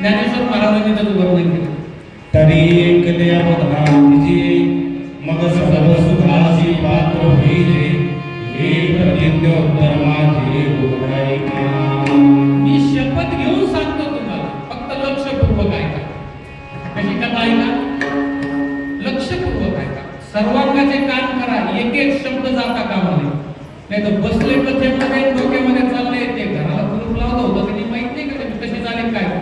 ज्ञानेश्वर महाराजांनी त्याचं वर्णन केलं. तरी एकले अवधान तिचे मग सर्व सुखाची पात्र होईले हे प्रतिज्ञोत्तर माझे बोलायका. मी शपथ घेऊन सांगतो तुम्हाला, फक्त लक्षपूर्वक ऐका. कशी कथा ऐका? लक्षपूर्वक ऐका. सर्वांगाचे कान करा, एक एक शब्द जाता कामा नये. नाही तर बसले कथेमध्ये डोक्यामध्ये चालले ते घराला कुलूप लावलं होतं त्यांनी माहित नाही का ते कसे झाले काय.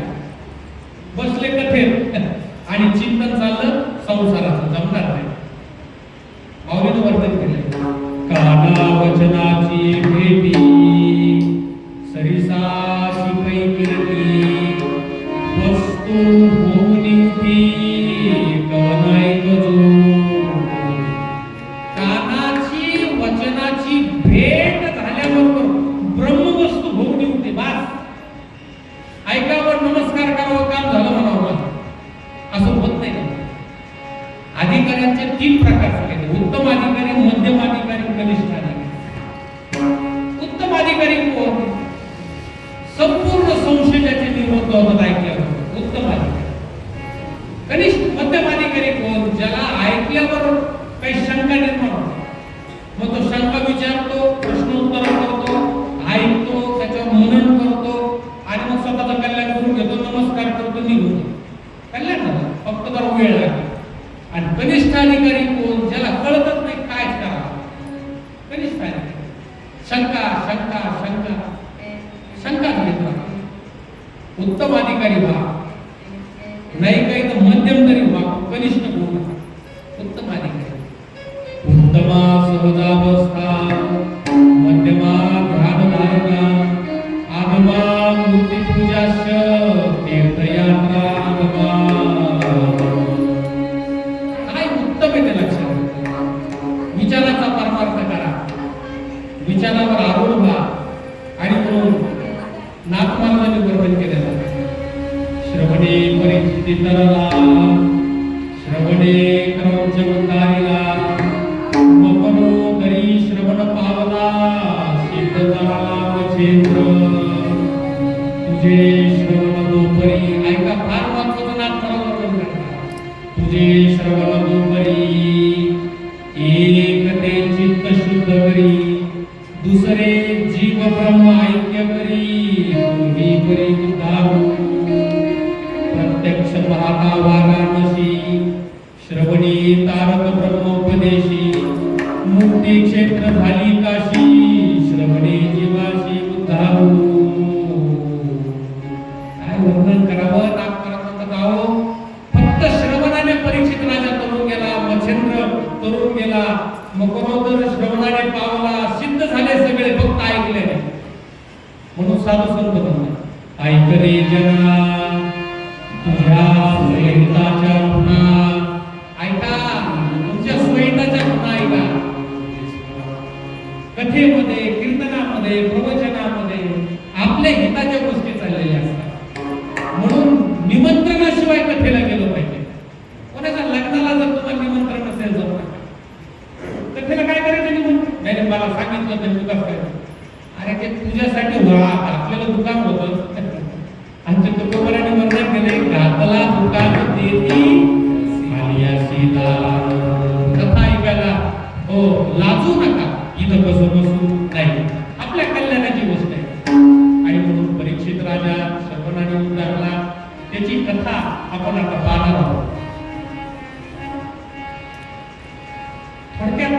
बसले कथेत आणि चिंतन चाललं संसाराचं, जमणार नाही. माऊलीनं वर्णन केलंय. काना वचनाची भेटी सरिसाची पैकी वस्तू होऊन निघती कवनाय गजू. कानाची वचनाची भेट झाल्याबरोबर ब्रह्मवस्तू होऊन निघते. बास, ऐकावं, नमस्कार करावं, काम झालं म्हणावं, असं होत नाही. अधिकाऱ्यांचे 3 प्रकार झाले: उत्तम अधिकारी, मध्यम अधिकारी, कनिष्ठ अधिकारी. उत्तम अधिकारी कोण? संपूर्ण संशयाचे निवृत्त होतात ऐकल्यावर, उत्तम अधिकारी. कनिष्ठ मध्यम अधिकारी कोण? ज्याला ऐकल्यावर काही शंका निर्माण होते, मग तो शंका विचारतो, प्रश्नोत्तर करतो, ऐकतो, त्याच्यावर मनन करतो आणि मग स्वतःचं कल्याण करून घेतो, नमस्कार करतो, निघतो. कल्याण झालं, फक्त जरा वेळ लागला. आणि कनिष्ठ अधिकारी कोण? ज्याला कळतच नाही काय करावं. कनिष्ठ अधिकारी शंका शंका शंका शंका घेत राहतो. उत्तम अधिकारी व्हा, नाही काही तर मध्यम तरी व्हा, कनिष्ठ होऊ नका. उत्तम अधिकारी. उत्तमा सहजावस्था मध्यमा ध्यानधारणा आगमा मूर्तिपूजाश्च तीर्थयात्रा आगमा. काय उत्तम आहे ते लक्षात घ्या. विचाराचा परमार्थ करा, विचारावर आरूढ व्हा. आणि म्हणून नाथमार्गाने वर्णन केलेलं आहे. श्रवणे परिस्थिती तरला श्रवणे क्रौंच मंदारीला मकरो तरी श्रवण पावला सिद्ध झाला वचेंद्र. तुझे श्रवण दोपरी ऐका, फार महत्वाचं नाथमार्ग वर्णन करतात. तुझे श्रवण दोपरी एक ते चित्त शुद्ध करी दुसरे जीव ब्रह्म ऐक्य करी तुम्ही करी उद्धारू. प्रत्यक्ष पाहता वाराणसी श्रवणी तारक ब्रह्मोपदेशी मुक्ती क्षेत्र झाली काशी श्रवणे जीवाशी उद्धारू. काय वर्णन करावं नाथमार्गाचं गाव. फक्त श्रवणाने परीक्षित राजा तरुण गेला, मच्छिंद्र तरुण गेला, मकरोदर श्रवणाने पावला, सिद्ध झाले सगळे, फक्त ऐकले. म्हणून साधू संत म्हणतात, ऐकरे जना तुझ्या संहिताच्या गुणा. ऐका, तुमच्या संहिताच्या गुणा ऐका. कथेमध्ये, कीर्तनामध्ये, प्रवचनामध्ये आपल्या हिताच्या गोष्टी चाललेल्या असतात. म्हणून निमंत्रणाशिवाय कथेला गेलो पाहिजे. कोणाच्या लग्नाला जर तुम्हाला निमंत्रण असेल जाऊ नका. कथेला काय करायचं निमंत्रण? नाही मला सांगितलं तर तुका काय. अरे ते तुझ्यासाठी व्हा, आपल्याला दुकान होतं. आमच्या तुकोबराने वर्णन केले, घातला दुकान देती आलियासी दार. कथा ऐकायला हो लाजू नका, इथं बसू नाही, आपल्या कल्याणाची गोष्ट आहे. आणि म्हणून परीक्षित राजा श्रवणाने उद्धारला, त्याची कथा आपण आता पाहणार आहोत. थोडक्यात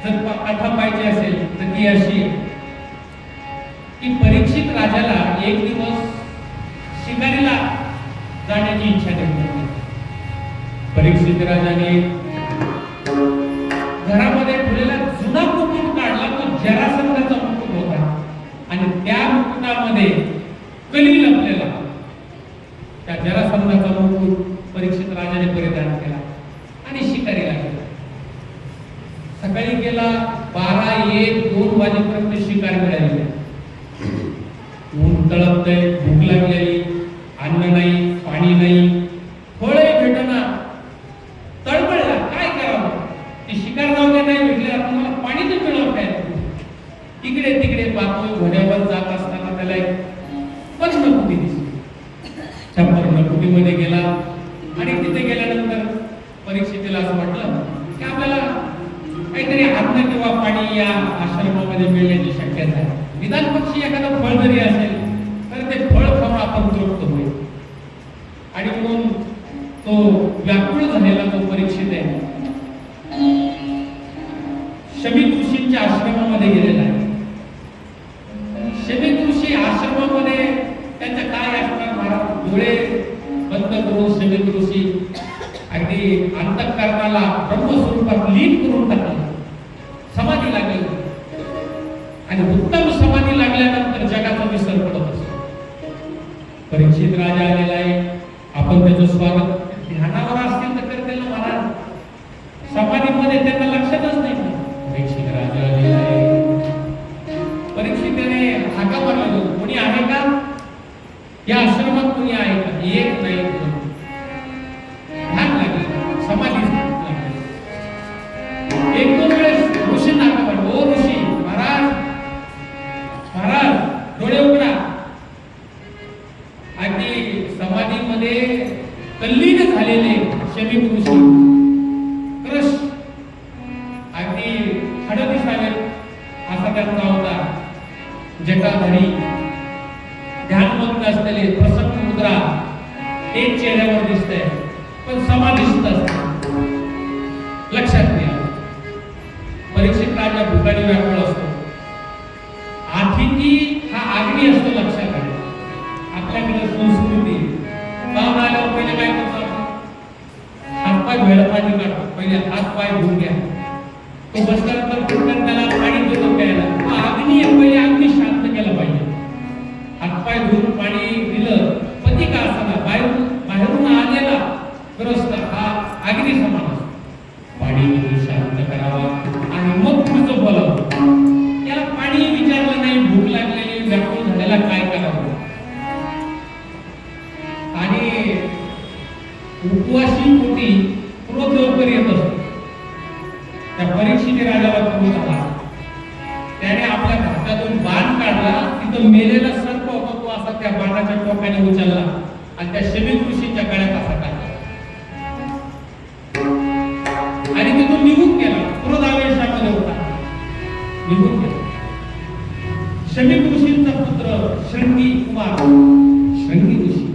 जर कथा पाहिजे असेल तर ती अशी की परीक्षित राजाला एक दिवस शिकारीला जाण्याची इच्छा निर्माण. परीक्षित राजाने घरामध्ये ठेवलेला जुना मुकुट काढला, तो जरासंधाचा मुकुट होता आणि त्या मुकुटामध्ये कली लपलेला. त्या जरासंधाचा मुकुट परीक्षित राजाने परिधान केला आणि शिकारीला गेला. सकाळी गेला, 12, 1, 2 वाजेपर्यंत शिकार मिळाली. ऊन तळपतंय, भूक लागलेली, अन्न नाही, पाणी नाही, फळे भेटना, तळमळला. काय करावं? ते शिकार जाऊ नाही भेटले, आपण मला पाणी तर मिळव काय. इकडे तिकडे पाहतोय, घोड्यावर जात असताना त्याला एक पद्मफुली दिसली. पर्णकुटीमध्ये गेला आणि तिथे गेल्यानंतर परीक्षितीला असं वाटलं की आपल्याला काहीतरी अन्न किंवा पाणी या आश्रमामध्ये मिळण्याची शक्यता आहे. निदान पक्षी एखादं फळ जरी असेल तर ते फळ खाऊन आपण तृप्त होईल. आणि म्हणून तो व्याकुळ झालेला तो परीक्षित आहे शमीक ऋषींच्या आश्रमामध्ये गेलेला आहे. शमीक ऋषी आश्रमामध्ये त्यांच्या काय असणार महाराज, डोळे बंद करून शमीक ऋषी अगदी अंतःकरणाला ब्रह्मस्वरूपात लीन करून टाकलं, समाधी लागली. आणि उत्तम समाधी लागल्यानंतर जगाचा विसर पडत असतो. परीक्षित राजा आलेला आहे, आपण त्याचं स्वागत ध्यानावर असतील तर करतील ना महाराज, समाधीमध्ये त्यांना लक्षातच नाही. परीक्षित राजा आलेला आहे. परीक्षिताने हाका मारला, कोणी आहे का या आश्रमात, कोणी आहे का? एक नाही, ध्यान लागले, समाधी लागली. एक दोन वेळेस ऋषींना हाका मारला, ओ ऋषी महाराज, महाराज डोळे उघडा. अगदी समाधीमध्ये तल्लीन झालेले शमीक ऋषी क्रश अगदी हडतीस आले असा त्यांचा अवतार, जटाधारी ध्यानमग्न असलेले प्रसन्न मुद्रा एक चेहऱ्यावर दिसतंय, पण समाधिस्थ असते. लक्षात घ्या, परीक्षित राजा भूतानी व्याकुळ असतो. आथिती हा अग्नी असतो. लक्षात घ्या, आपल्याकडे संस्कृती पाहुणा आल्यावर पहिले काय करतो आपण? हातपाय धुवायला पाणी काढतो. पहिले हात पाय धुवून घ्या. तो बसल्यानंतर फुटकन त्याला पाणी देतो प्यायला. अग्नी पहिले अग्नी शांत केला पाहिजे. हातपाय धुवून पाणी दिलं, पती का असताना बाहेरून आलेला ग्रस्त हा अग्नी समान असतो. पाणी देऊन शांत करावा आणि मग पुढचं बोलावं. याला पाणी विचारलं नाही, भूक लागलेली व्याकुळ झालेला काय करावं. आणि उपवासी पोटी क्रोध लवकर येत असतो. त्या परीक्षिती राजाला क्रोध आला. त्याने आपल्या हातातून बाण काढला, तिथं मेलेला सर्प होता, तो असा त्या बाणाच्या टोकाने उचलला आणि त्या शमीक ऋषीच्या गळ्यात असा टाकला आणि तिथून निघून गेला. क्रोध आवेशामध्ये होता, निघून गेला. शमीक ऋषींचा पुत्र शृंगी कुमार, शृंगी ऋषी,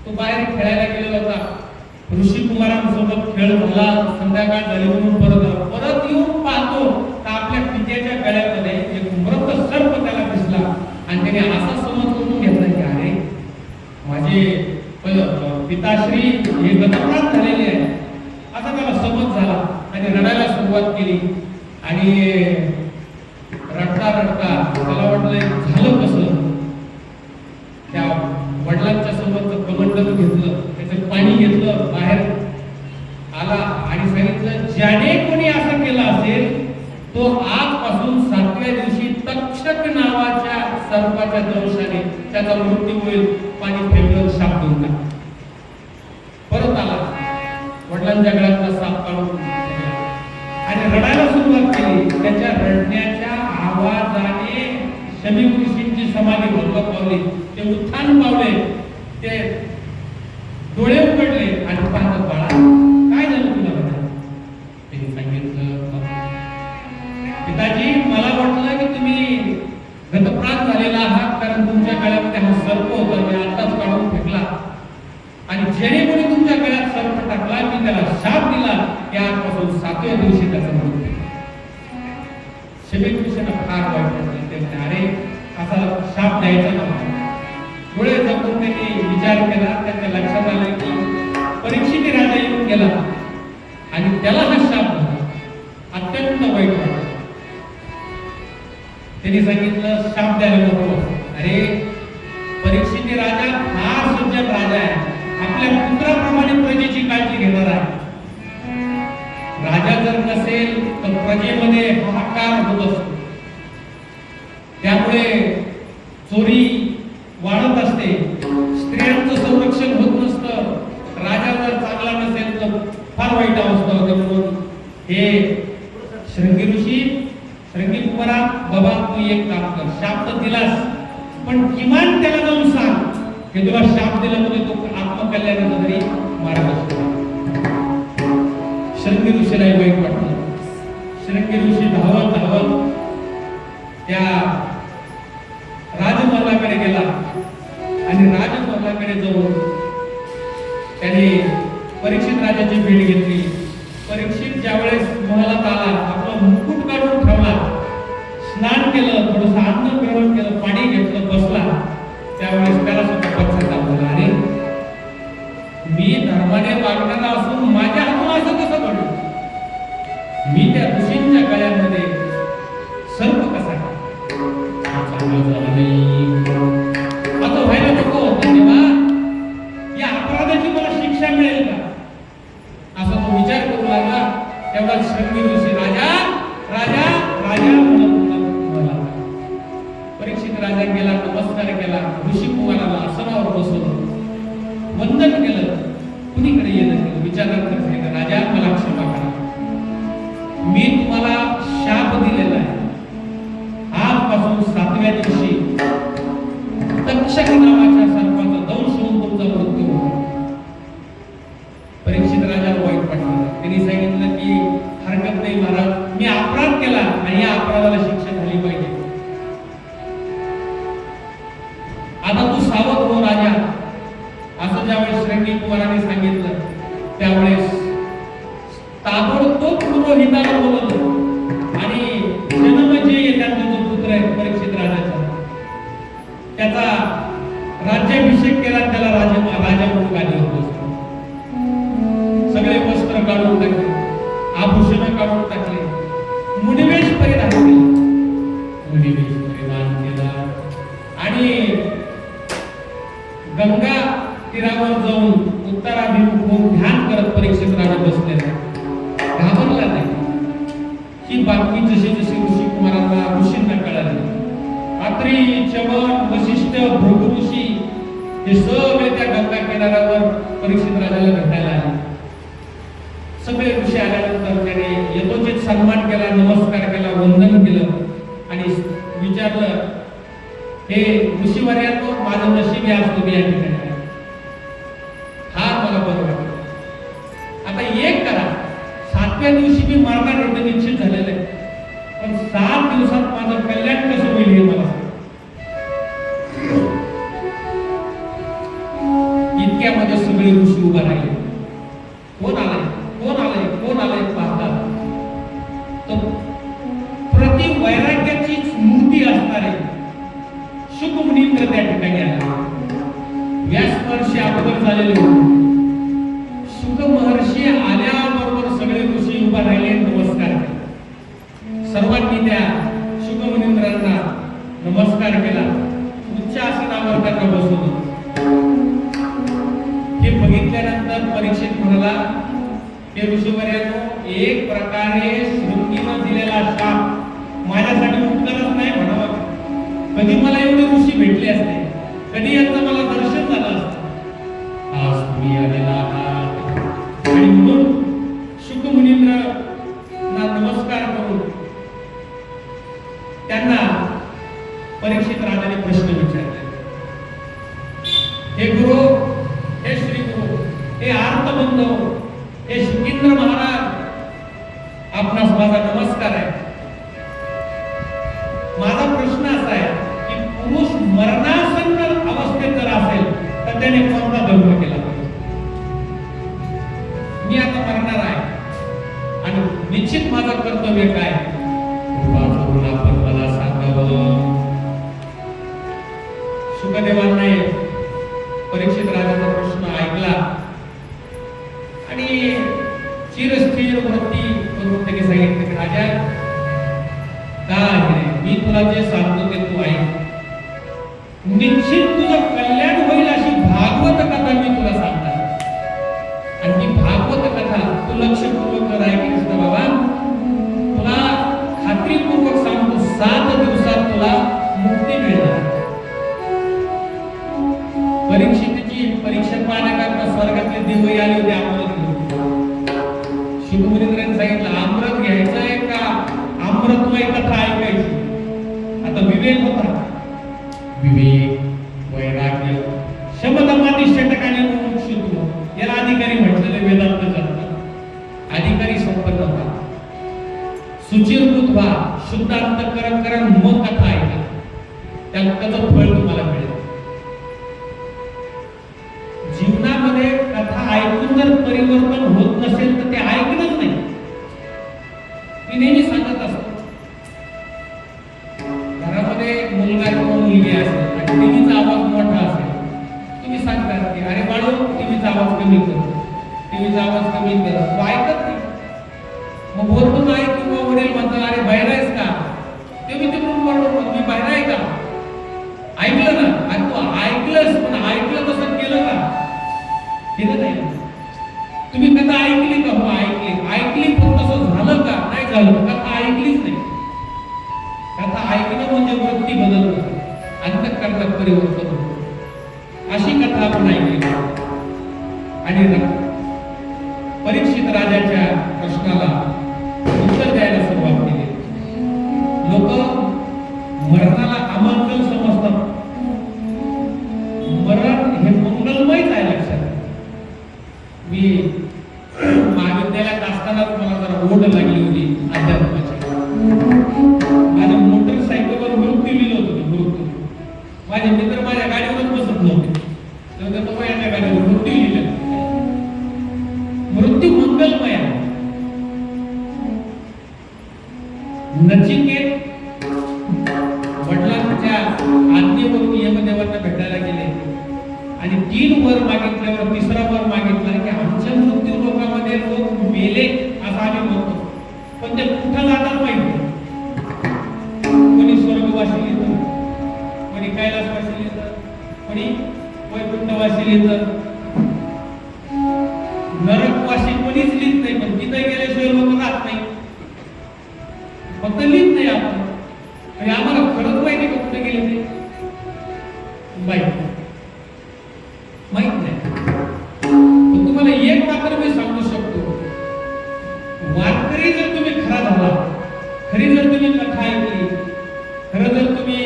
तो बाहेर खेळायला गेलेला होता. ऋषी कुमारांसोबत खेळ झाला, संध्याकाळ झाली म्हणून परत येऊन पाहतो तर आपल्या पित्याच्या गळ्यामध्ये एक मृत सर्प त्याला दिसला आणि त्याने असा समज करून घेतला की अरे माझे पिताश्री हे गतप्राण झालेले आहे, असा त्याला समज झाला आणि रडायला सुरुवात केली. आणि रडता रडता त्याला वाटलं झालं कसं. त्या वडिलांच्या सोबत कमंडल घेतलं, त्याचं पाणी घेतलं, बाहेर आला आणि सांगितलं ज्याने कोणी असं केलं असेल तो आजपासून 7व्या दिवशी तक्षक नावाच्या सर्पाच्या दंशाने त्याचा मृत्यू होईल. पाणी फेकलं, शाप देऊन टाकला. परत आला, वडिलांच्या गळ्यातला साप काढून आणि रडायला सुरुवात केली. त्याच्या रडण्याच्या आवाजाने शमीक ऋषींची समाधी भंग पावली. ते उत्थान पावले, ते डोळे उघडले आणि पाहतात बाळा काय झालं तुला? त्यांनी सांगितलं पिताजी मला वाटलं की तुम्ही गतप्राण झालेला आहात, कारण तुमच्या गळ्यामध्ये हा सर्प होता, मी आताच काढून फेकला आणि जेणे कोणी तुमच्या गळ्यात सर्प टाकला मी त्याला शाप दिला की आजपासून 7व्या दिवशी त्याचा मृत्यू. शमीक ऋषींना फार वाईट वाटलं. ते अरे असा शाप द्यायचा नव्हता. डोळे झाकून त्यांनी विचार केला. त्यांच्या लक्षात आलं की परीक्षिती राजा येऊन गेला आणि त्याला हा शाप झाला. अत्यंत वाईट वाटलं. त्यांनी सांगितलं शाप द्यायला नको. अरे परीक्षिती राजा फार सज्जन राजा आहे, आपल्या पुत्राप्रमाणे प्रजेची काळजी घेणार आहे. राजा जर नसेल तर प्रजेमध्ये हाहाकार होत असतो. त्यामुळे चोरी वाढत असते, स्त्रियांचं संरक्षण होत नसतं. राजा जर चांगला नसेल तर फार वाईट अवस्था होते. म्हणून हे शृंगी ऋषी, शृंगी कुमारा, बाबा तू एक काम कर, शाप तर दिलास पण किमान त्याला जाऊन सांग की तुला शाप दिला म्हणजे तो आत्मकल्याणाचा तरी मार्ग असतो. शृंगी ऋषीलाही वाईट वाटलं. शृंगी ऋषी धावत धावत त्या राजमहालाकडे गेला आणि राजमहालाकडे जाऊन त्याने परीक्षित राजाची भेट घेतली. परीक्षित ज्यावेळेस महलात आला, आपला मुकुट काढून ठेवला, स्नान केलं, थोडंसं अन्न ग्रहण केलं, पाणी घेतलं, बसला, त्यावेळेस त्याला सुद्धा पश्चाताप झाला. अरे मी धर्माने वागणारा असून माझ्या हातून असं कसं घडलं? मी त्या ऋषींच्या गळ्यामध्ये सर्प कसा चांगलं झालं नाही. आता व्हायला नको होतं तेव्हा या अपराधाची मला शिक्षा मिळेल का असा तो विचार करू लागला. तेवढा शृंगी ऋषी राजा राजा राजा म्हणला. परीक्षित राजा गेला, नमस्कार केला, ऋषी कुमाराला आसनावर बसवलं, वंदन केलं, कुणीकडे येणं केलं, विचारात सांगितलं, राजा मला क्षमा करा, मी तुम्हाला शाप दिलेला आहे. आजपासून 7व्या दिवशी तक्षक नावाच्या सर्पाचा दंश होऊन तुमचा मृत्यू होईल. परीक्षित राजाला वाईट वाटलं. त्यांनी सांगितलं की हरकत नाही महाराज, मी अपराध केला आणि या अपराधाला शिक्षा झाली पाहिजे. आता तू सावध हो राजा, असं ज्यावेळेस शृंगी कुमाराने सांगितलं त्यावेळेस ताबडतोब पुरोहिताला बोलवलं आणि जनमेजय त्यांचा जो पुत्र आहे परीक्षित राजाचा, त्याचा राज्याभिषेक केला, त्याला राजा म्हणून गादीवर बसवलं. सगळे वस्त्र काढून टाकले, आभूषण काढून टाकले, मुनिवेश परिधान केला, मुनिवेश परिधान केला आणि गंगा तीरावर जाऊन उत्तराभिमुख होऊन ध्यान करत परीक्षित राजा बसलेला. घाबरला नाही. ही बातमी जशी जशी ऋषी कुमारांना ऋषींना कळाली, अत्री, चमन, वशिष्ठ, भृगु ऋषी हे सगळे त्या गंगा किनाऱ्यावर परीक्षित राजाला भेटायला आले. सगळे ऋषी आल्यानंतर त्याने यथोचित सन्मान केला, नमस्कार केला, वंदन केलं आणि विचारलं, हे ऋषीवर्यांनो, माझं नशीब आहे आज तुम्ही या ठिकाणी आले. हा मला बरं वाटलं. आता एक करा, 7व्या दिवशी मी मरणार हे तर निश्चित झालेलं आहे, पण 7 दिवसात माझं कल्याण कसं होईल हे मला सांगा. इतक्यामध्ये सगळे ऋषी उभा राहिले. कोण आलाय, कोण आलाय, कोण आलाय पाहतात तो प्रति वैराग्याची मूर्ती असणारे शुक मुनींद्र त्या ठिकाणी आला. व्यास महर्षी अगोदर झालेले होते. शुक महर्षी आल्याबरोबर सगळे ऋषी उभा राहिले, नमस्कार केला. सर्वांनी त्या शुक मुनींद्रांना नमस्कार केला, उच्च आसनावर त्यांना बसवलं. हे बघितल्यानंतर परीक्षित म्हणाला, हे ऋषीवर्यांनो, एक प्रकारे शृंगीनं दिलेला शाप माझ्यासाठी उत्तरच नाही म्हणावं. कधी मला एवढे ऋषी भेटले असते, कधी यांचं मला दर्शन झालं असतं. आज तुम्ही आलेला आहात आणि म्हणून शुक मुनींद्रांना नमस्कार करून त्यांना परीक्षित राजाने प्रश्न विचारले. हे गुरु, हे श्री गुरु, हे आर्तबंधव, हे शुकींद्र महाराज, आपणास माझा नमस्कार आहे. माझा प्रश्न असा आहे की पुरुष मरणासन्न अवस्थेत जर असेल तर त्याने कोणता धर्म केला पाहिजे? मी आता मरणार आहे आणि निश्चित माझं कर्तव्य काय? कृपा करून आपण मला सांगावं. शुकदेवांनी परीक्षित राजाचा प्रश्न ऐकला आणि चिरस्थिर वृत्ती करून त्याने सांगितलं की राजा, काय मी तुला जे सांगतो ते तू ऐक. निश्चित तुझं कल्याण होईल अशी भागवत कथा मी तुला सांगणार. आणि ती भागवत कथा तू लक्षपूर्वक जर ऐकलीस ना बाबा, तुला खात्रीपूर्वक सांगतो 7 दिवसात तुला मुक्ती मिळणार. परीक्षेची परीक्षा पाहण्याकरता स्वर्गातले देवही आले होते अमृत घेऊन. शुक मुनींद्रांनी सांगितलं, अमृत घ्यायचंय का अमृतमय कथा ऐकायची? आता विवेक होता, विवेक, वैराग्य, करा मग कथा ऐका, त्याचं फळ तुम्हाला मिळेल. जीवनामध्ये कथा ऐकून जर परिवर्तन होत नसेल तर ते ऐकणंच नाही. मी नेहमी सांगत असतो, घरामध्ये मुलगा किंवा मुलगी असेल आणि टीव्हीचा आवाज मोठा असेल, तुम्ही सांगता की अरे बाळू टीव्हीचा आवाज कमी कर, टीव्हीचा आवाज कमी कर. तो ऐकत नाही. मग बोलतो नाही किंवा वडील म्हणतात अरे बाहेर आहेस का, ते मी तिकडून बोलतो मी बाहेर आहे का, ऐकलं ना. आणि तू ऐकलंस पण ऐकलं तसं केलं का, केलं नाही. तुम्ही कथा ऐकली का, हो ऐकली, ऐकली पण तसं झालं का, नाही झालं. कथा ऐकलीच नाही. कथा ऐकणं म्हणजे वृत्ती बदलणं, अंतःकरणात परिवर्तन होतं. अशी कथा आपण ऐकली. आणि परीक्षित राजाच्या प्रश्नाला उत्तर द्यायला सुरुवात केली. लोक मरणाला अमंगल समजतात. मरण हे मंगलमयच आहे लक्षात. मी महाविद्यालयात असतानाच मला जरा ओढ लागली होती अध्यात्माची. माझ्या मोटरसायकलवर मृत्यू लिहिलं होतं. मृत्यू माझे मित्र माझ्या गाडीवरच बसत नव्हते, तर तो याच्या गाडीवर मृत्यू लिहिलं. मृत्यू मंगलमय आहे. नचिकेत वडिलांच्या आज्ञेवरून यमदेवांना भेटायला गेले आणि 3 वर मागितल्यावर 3रा वर मागितला की आमच्या मृत्यू लोकांमध्ये लोक मेले असं आम्ही म्हणतो, पण ते कुठं जातात माहिती. कोणी स्वर्गवासी येतं, कोणी कैलासवासी येतं, कोणी वैकुंठवासी येतं. नरकवासी कोणीच लिहित नाही, पण तिथे गेल्याशिवाय लोक राहत नाही. फक्त लिहित नाही आपण. आणि आम्हाला खरंच माहिती का कुठे गेले ते, माहित नाही. पण तुम्हाला एक मात्र मी सांगू शकतो, वारकरी जर तुम्ही खरा झाला, खरी जर तुम्ही कथा ऐकली, खरं जर तुम्ही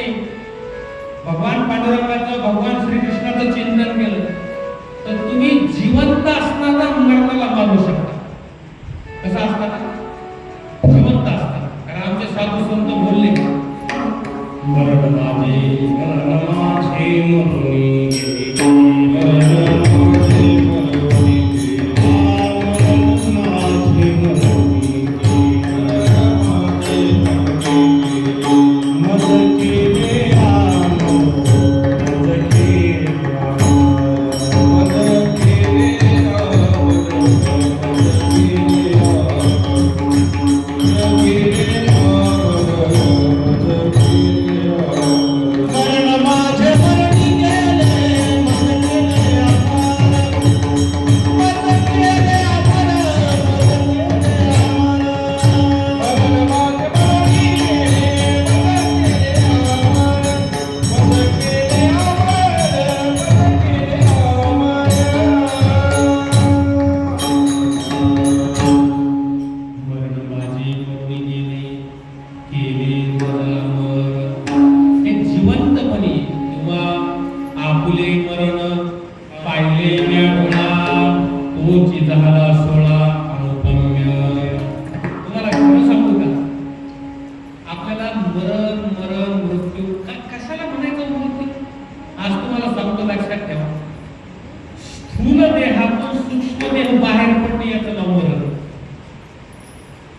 भगवान पांडुरंगाचं, भगवान श्रीकृष्णाचं चिंतन केलं, तर तुम्ही जिवंत असताना मरणाला मारू शकता. कसं असताना? जिवंत असताना. कारण आमचे साधू संत बोलले, मरण माझे मरुनी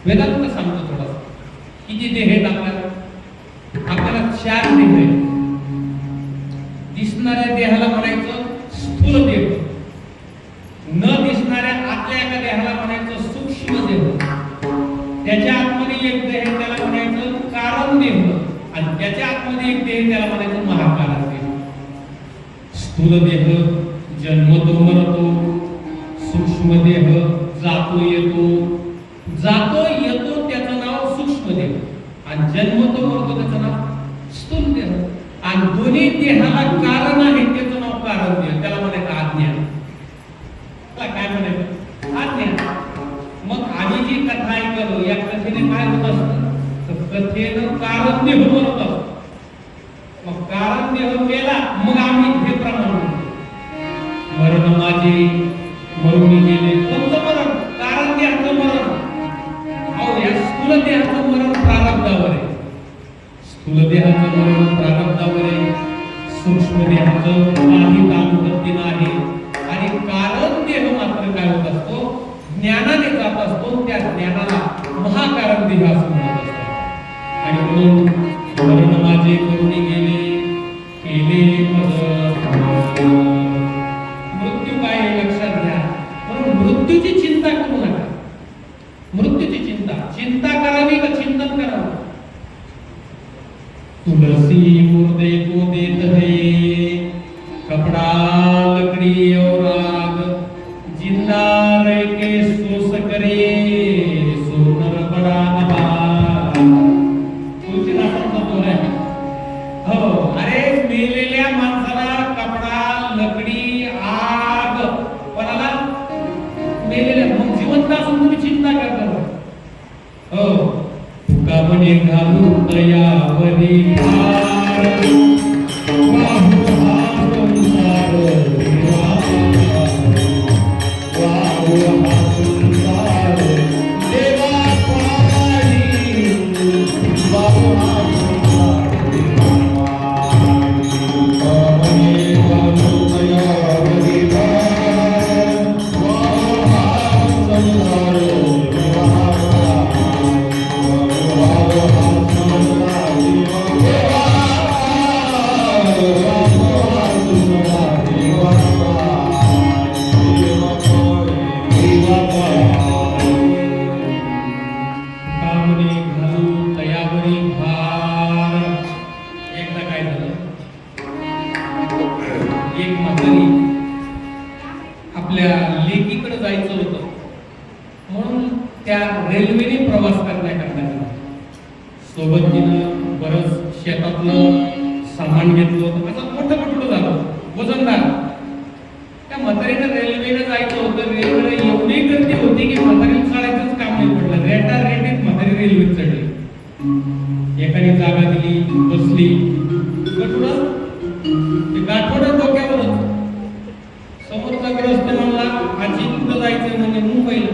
वेदांत सांगतो थोडासा की जे देह आहेत आपल्याला 4 देह आहेत. दिसणाऱ्या देहाला म्हणायचं स्थूल देह, न दिसणाऱ्या आतल्या एका देहाला म्हणायचं सूक्ष्म देह, त्याच्या आतमध्ये एक देह त्याला म्हणायचं कारण देह, आणि त्याच्या आतमध्ये एक देह त्याला म्हणायचं महाकारण देह. स्थूल देह जन्मतो मरतो, सूक्ष्म देह जातो येतो, जातो येतो त्याचं नाव सूक्ष्म देह, आणि जन्मतो मरतो त्याचं नाव स्थूल देह. आणि दोन्ही देहाला कारण आहे त्याचं नाव कारण देह, त्याला म्हणायचं अज्ञान. काय म्हणायचं? अज्ञान. मग आम्ही जी कथा ऐकलो या कथेने काय होत असतं, तर कथेनं कारण देह मरत असतो. मग कारण देह मेला, मग आम्ही हे प्रमाण म्हणतो मरण माझे मरून गेले. कोणतं मरण? कारण देहाचं मरण. अहो या स्थूल देहाचं मरण प्रारब्धावर आहे. स्थूलदेहाचं मरण प्रारब्धावर आहे, सूक्ष्म देहाचं काही तानुपत्ती नाही आणि कारण देह मात्र काय होत असतो, ज्ञानाने जात असतो. त्या ज्ञानाला महाकारण देह असं म्हणत असतात. आणि म्हणून मरण माझे करुणी गेले केले मृत्यू काय आहे लक्षात घ्या. म्हणून मृत्यूची चिंता करू नका. मृत्यूची चिंता करावी का चिंतन करावं. तुलसी मुर्दे को देत है कपड़ा लकड़ी और आग, जिंदा रह के सोस करे सोनर बड़ा आभार. तुलसीदासांचा दोहा आहे. हो, अरे मेलेल्या माणसाला कपडा लकडी आग, कोणाला मेलेल्या. मग जिवंत असून तुम्ही चिंता करता. हो, तुका म्हणे घालू दयावरी भार, वाहू हा संसार वाहू हा संसार देवा पाणी, वाहू हा संसार आपल्या लेकीकडे जायचं होतं म्हणून त्या रेल्वेने प्रवास करण्याकरता सोबत तिनं बरंच शेतातलं सामान घेतलं होतं. असं मोठं मोठं झालं वजनदार. त्या म्हातारीनं रेल्वेने जायचं होतं. रेल्वेला एवढी गर्दी होती की म्हातारीला चालायचंच काम नाही पडलं. रेटारेटीत म्हातारी रेल्वेत चढली. एकाने जागा दिली, बसली. गाठोडं डोक्यावरच. समोरचा ग्रस्त म्हणला आजी कुठं जायचं म्हणजे मुंबईला.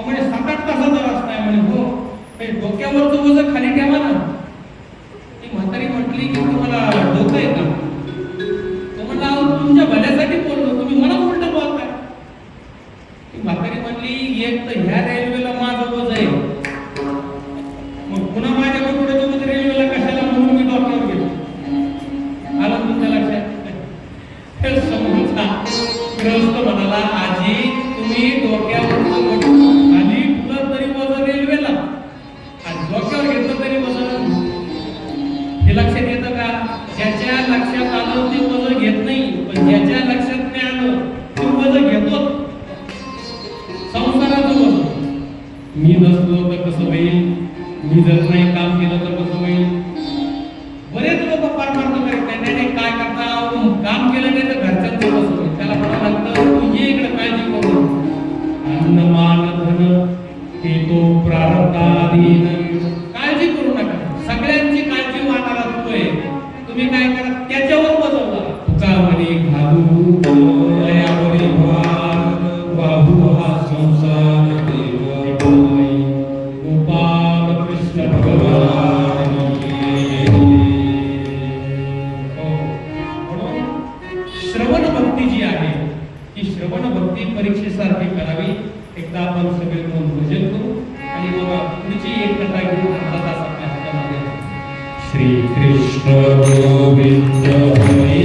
म्हणे 7-8 तासाचा रस्ता आहे म्हणे. हो, डोक्यावरचं वजन खाली ठेवा ना. ती म्हातारी म्हटली की तुम्हाला डोकं आहे का? तो म्हणला तुमच्या भल्यासाठी बोललो, तुम्ही मला उलट बोलताय. ती म्हातारी म्हणली एक तर ह्या रेल्वेला माझं वजन आहे, मग पुन्हा माझ्या कुठे तुम्ही रेल्वेला कशाला म्हणून मी डोक्यावर गेलो. आलं तुमच्या लक्षात? समोरचा ग्रस्त म्हणाला आजी तुम्ही डोक्यावर खाली तुला तरी वजन रेल्वेला आणि डोक्यावर घेतलं तरी वजन. हे लक्षात येतं का? ज्याच्या लक्षात आलं ते वजन घेत नाही, पण ज्याच्या लक्षात नाही आलं ते वजन घेतो. संसाराचं वजन. मी नसलो तर कसं होईल, मी जर नाही काम केलं तर कसं होईल. बरेच लोक परमार्थ करत नाही. काय करता काम केलं नाही तर घरच्यांचं कसं होईल. त्याला म्हणावं लागतं तू ये इकडे काळजी करू. अन्न मान धन ते तो प्रारब्धाधीन. काळजी करू नका. सगळ्यांची काळजी वाटायला तू आहे. तुम्ही काय करा त्याच्यावर बसवला. तुका म्हणे घालू दयावरी भार, वाहू हा संसार गोपाल कृष्ण भगवान. श्रवण भक्ती जी आहे ती श्रवण भक्ती परीक्षेसारखी करावी. एकदा आपण सगळे मिळून भजन करू आणि मग पुढची एक कथा घेऊन अर्धा तास आपल्या हातामध्ये. श्री कृष्ण गोविंद हरी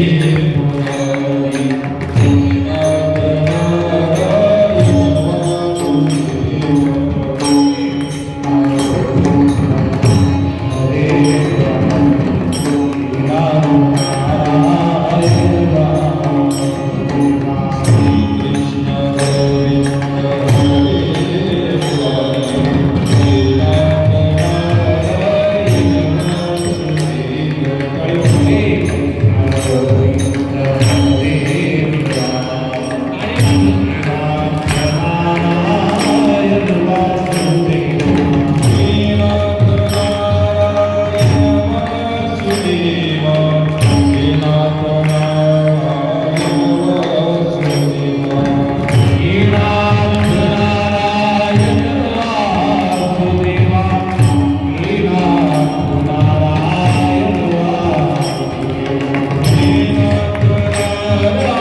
राम